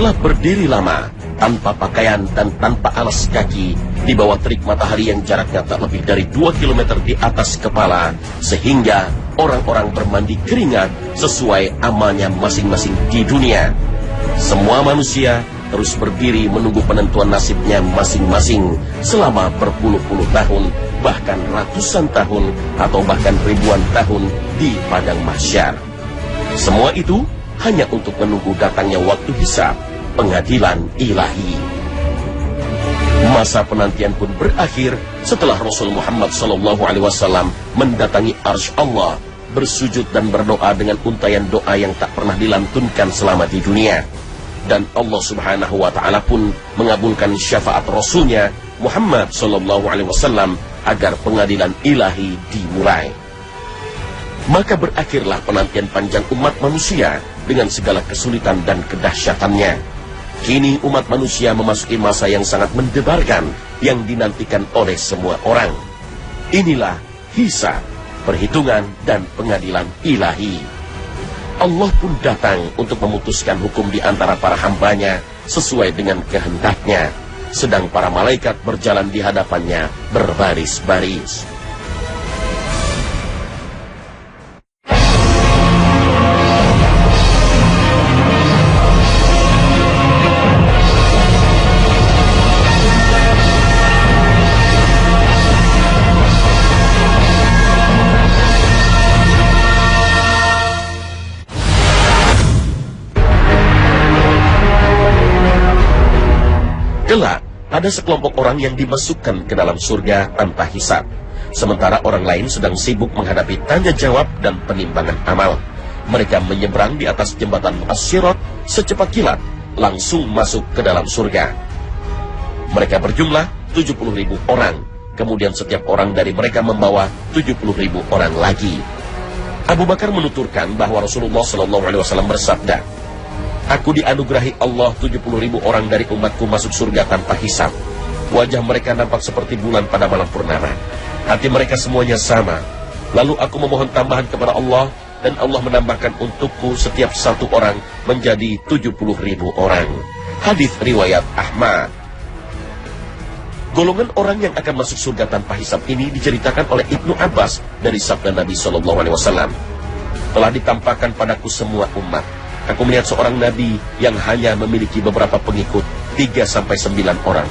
Setelah berdiri lama, tanpa pakaian dan tanpa alas kaki, di bawah terik matahari yang jaraknya tak lebih dari 2 km di atas kepala, sehingga orang-orang bermandi keringat sesuai amalnya masing-masing di dunia. Semua manusia terus berdiri menunggu penentuan nasibnya masing-masing selama berpuluh-puluh tahun, bahkan ratusan tahun, atau bahkan ribuan tahun di padang mahsyar. Semua itu hanya untuk menunggu datangnya waktu hisab, pengadilan ilahi. Masa penantian pun berakhir setelah Rasul Muhammad SAW mendatangi arsy Allah, bersujud dan berdoa dengan untayan doa yang tak pernah dilantunkan selama di dunia. Dan Allah Subhanahu wa Ta'ala pun mengabulkan syafaat Rasulnya Muhammad SAW agar pengadilan ilahi dimulai. Maka berakhirlah penantian panjang umat manusia dengan segala kesulitan dan kedahsyatannya. Kini umat manusia memasuki masa yang sangat mendebarkan yang dinantikan oleh semua orang. Inilah hisab, perhitungan dan pengadilan ilahi. Allah pun datang untuk memutuskan hukum di antara para hambanya sesuai dengan kehendaknya, sedang para malaikat berjalan di hadapannya berbaris-baris. Kelak, ada sekelompok orang yang dimasukkan ke dalam surga tanpa hisab, sementara orang lain sedang sibuk menghadapi tanya jawab dan penimbangan amal. Mereka menyeberang di atas jembatan As-Sirat secepat kilat, langsung masuk ke dalam surga. Mereka berjumlah 70.000 orang, kemudian setiap orang dari mereka membawa 70.000 orang lagi. Abu Bakar menuturkan bahwa Rasulullah SAW bersabda, "Aku dianugerahi Allah 70.000 orang dari umatku masuk surga tanpa hisab. Wajah mereka nampak seperti bulan pada malam purnama. Hati mereka semuanya sama. Lalu aku memohon tambahan kepada Allah, dan Allah menambahkan untukku setiap satu orang menjadi 70.000 orang." Hadis riwayat Ahmad. Golongan orang yang akan masuk surga tanpa hisab ini diceritakan oleh Ibnu Abbas dari sabda Nabi SAW. "Telah ditampakkan padaku semua umat. Aku melihat seorang nabi yang hanya memiliki beberapa pengikut, 3-9 orang.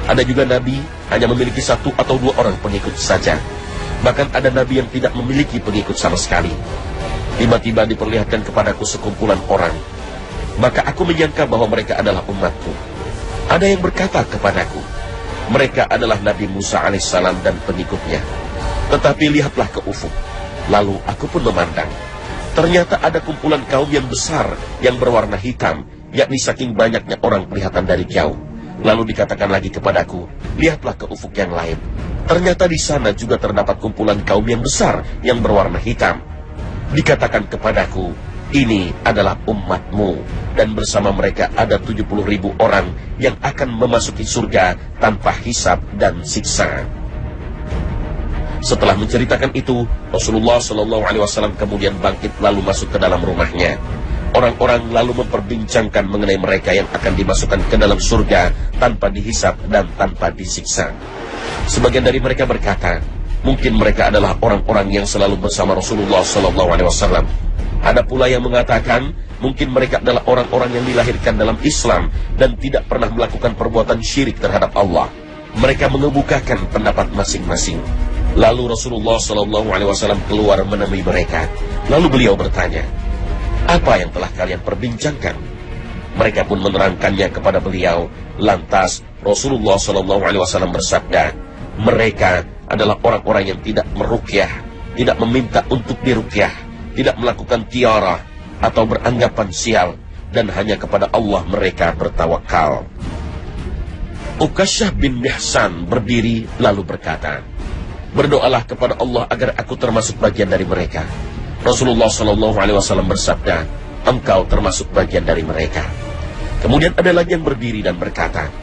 Ada juga nabi hanya memiliki 1 atau 2 orang pengikut saja. Bahkan ada nabi yang tidak memiliki pengikut sama sekali. Tiba-tiba diperlihatkan kepadaku sekumpulan orang. Maka aku menyangka bahwa mereka adalah umatku. Ada yang berkata kepadaku, mereka adalah Nabi Musa alaihissalam dan pengikutnya. Tetapi lihatlah ke ufuk. Lalu aku pun memandang. Ternyata ada kumpulan kaum yang besar yang berwarna hitam, yakni saking banyaknya orang kelihatan dari jauh. Lalu dikatakan lagi kepadaku, lihatlah ke ufuk yang lain. Ternyata di sana juga terdapat kumpulan kaum yang besar yang berwarna hitam. Dikatakan kepadaku, ini adalah umatmu, dan bersama mereka ada 70.000 orang yang akan memasuki surga tanpa hisab dan siksa. Setelah menceritakan itu, Rasulullah SAW kemudian bangkit lalu masuk ke dalam rumahnya. Orang-orang lalu memperbincangkan mengenai mereka yang akan dimasukkan ke dalam surga tanpa dihisab dan tanpa disiksa. Sebagian dari mereka berkata, mungkin mereka adalah orang-orang yang selalu bersama Rasulullah SAW. Ada pula yang mengatakan, mungkin mereka adalah orang-orang yang dilahirkan dalam Islam dan tidak pernah melakukan perbuatan syirik terhadap Allah. Mereka mengemukakan pendapat masing-masing. Lalu Rasulullah SAW keluar menemui mereka. Lalu beliau bertanya, apa yang telah kalian perbincangkan? Mereka pun menerangkannya kepada beliau. Lantas Rasulullah SAW bersabda, mereka adalah orang-orang yang tidak meruqyah, tidak meminta untuk diruqyah, tidak melakukan tiarah atau beranggapan sial, dan hanya kepada Allah mereka bertawakal. Ukasyah bin Mihsan berdiri lalu berkata, berdoalah kepada Allah agar aku termasuk bagian dari mereka. Rasulullah SAW bersabda, engkau termasuk bagian dari mereka. Kemudian ada lagi yang berdiri dan berkata,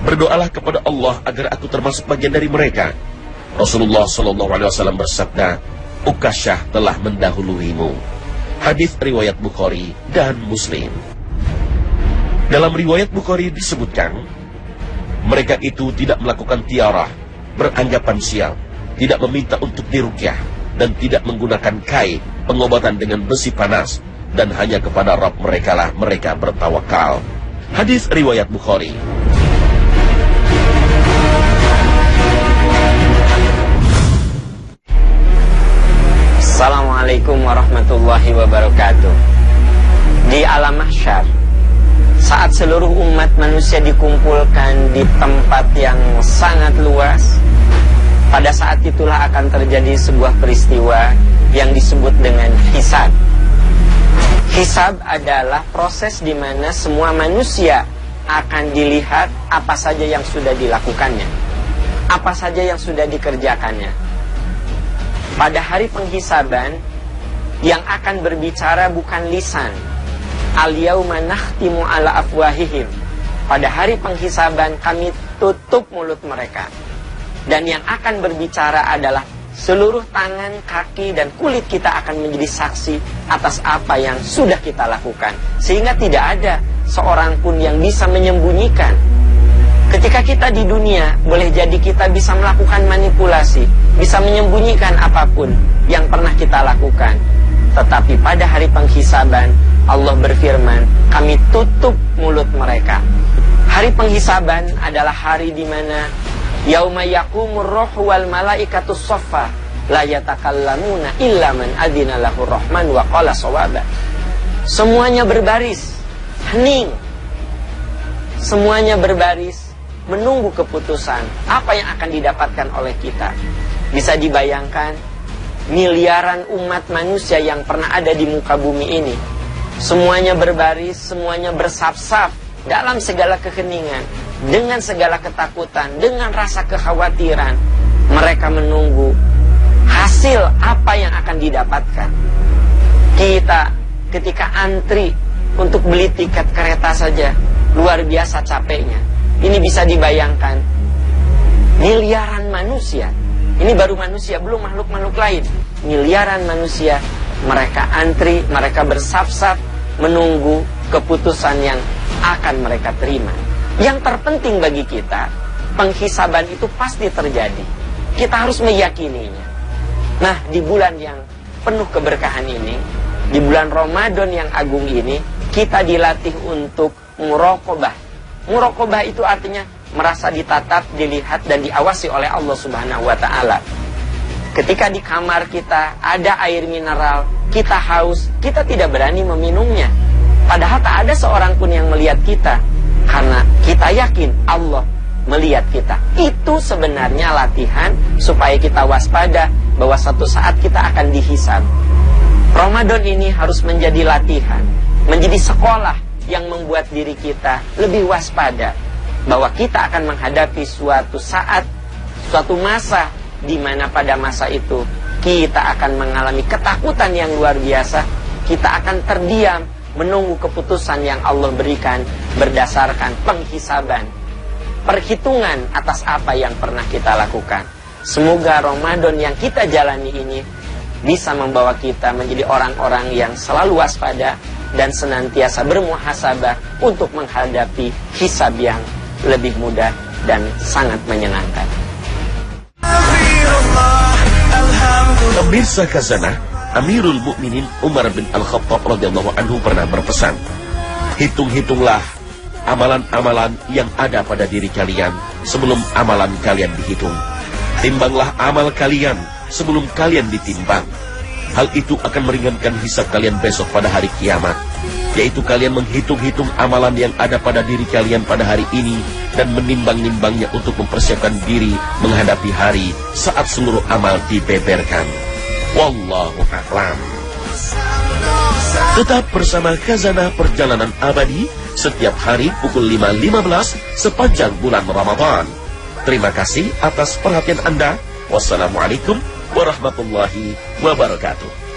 berdoalah kepada Allah agar aku termasuk bagian dari mereka. Rasulullah SAW bersabda, Ukasyah telah mendahuluimu. Hadis riwayat Bukhari dan Muslim. Dalam riwayat Bukhari disebutkan, mereka itu tidak melakukan tiarah, beranggapan sial, tidak meminta untuk diruqyah, dan tidak menggunakan kai, pengobatan dengan besi panas, dan hanya kepada Rabb mereka lah mereka bertawakal. Hadis riwayat Bukhari. Assalamualaikum warahmatullahi wabarakatuh. Di alam mahsyar, saat seluruh umat manusia dikumpulkan di tempat yang sangat luas, pada saat itulah akan terjadi sebuah peristiwa yang disebut dengan hisab. Hisab adalah proses di mana semua manusia akan dilihat apa saja yang sudah dilakukannya, apa saja yang sudah dikerjakannya. Pada hari penghisaban, yang akan berbicara bukan lisan. Al-yauma nakhtimu ala afwahihim. Pada hari penghisaban kami tutup mulut mereka. Dan yang akan berbicara adalah seluruh tangan, kaki, dan kulit kita akan menjadi saksi atas apa yang sudah kita lakukan. Sehingga tidak ada seorang pun yang bisa menyembunyikan. Ketika kita di dunia, boleh jadi kita bisa melakukan manipulasi, bisa menyembunyikan apapun yang pernah kita lakukan. Tetapi pada hari penghisaban, Allah berfirman, kami tutup mulut mereka. Hari penghisaban adalah hari di mana yauma yaqumur ruhu wal malaikatu shaffa la yatakallamuna illa man adzina lahu rahman wa qala shawaba. Semuanya berbaris, hening. Semuanya berbaris menunggu keputusan apa yang akan didapatkan oleh kita. Bisa dibayangkan miliaran umat manusia yang pernah ada di muka bumi ini, semuanya berbaris, semuanya bersaf-saf dalam segala keheningan, dengan segala ketakutan, dengan rasa kekhawatiran. Mereka menunggu hasil apa yang akan didapatkan. Kita ketika antri untuk beli tiket kereta saja luar biasa capeknya. Ini bisa dibayangkan miliaran manusia. Ini baru manusia, belum makhluk-makhluk lain. Miliaran manusia, mereka antri, mereka bersaf-saf menunggu keputusan yang akan mereka terima. Yang terpenting bagi kita, penghisaban itu pasti terjadi. Kita harus meyakininya. Nah, di bulan yang penuh keberkahan ini, di bulan Ramadan yang agung ini, kita dilatih untuk muraqabah. Muraqabah itu artinya merasa ditatap, dilihat, dan diawasi oleh Allah Subhanahu wa ta'ala. Ketika di kamar kita ada air mineral, kita haus, kita tidak berani meminumnya. Padahal tak ada seorang pun yang melihat kita, karena kita yakin Allah melihat kita. Itu sebenarnya latihan supaya kita waspada bahwa suatu saat kita akan dihisab. Ramadan ini harus menjadi latihan, menjadi sekolah yang membuat diri kita lebih waspada bahwa kita akan menghadapi suatu saat, suatu masa di mana pada masa itu kita akan mengalami ketakutan yang luar biasa. Kita akan terdiam menunggu keputusan yang Allah berikan berdasarkan penghisaban, perhitungan atas apa yang pernah kita lakukan. Semoga Ramadan yang kita jalani ini bisa membawa kita menjadi orang-orang yang selalu waspada dan senantiasa bermuhasabah untuk menghadapi hisab yang lebih mudah dan sangat menyenangkan. Pemirsa Khazanah, Amirul Mukminin Umar bin Al-Khattab radhiyallahu anhu pernah berpesan, hitung-hitunglah amalan-amalan yang ada pada diri kalian sebelum amalan kalian dihitung. Timbanglah amal kalian sebelum kalian ditimbang. Hal itu akan meringankan hisab kalian besok pada hari kiamat, yaitu kalian menghitung-hitung amalan yang ada pada diri kalian pada hari ini dan menimbang-nimbangnya untuk mempersiapkan diri menghadapi hari saat seluruh amal dibeberkan. Wallahu a'lam. Tetap bersama Khazanah Perjalanan Abadi setiap hari pukul 5.15 sepanjang bulan Ramadan. Terima kasih atas perhatian Anda. Wassalamualaikum warahmatullahi wabarakatuh.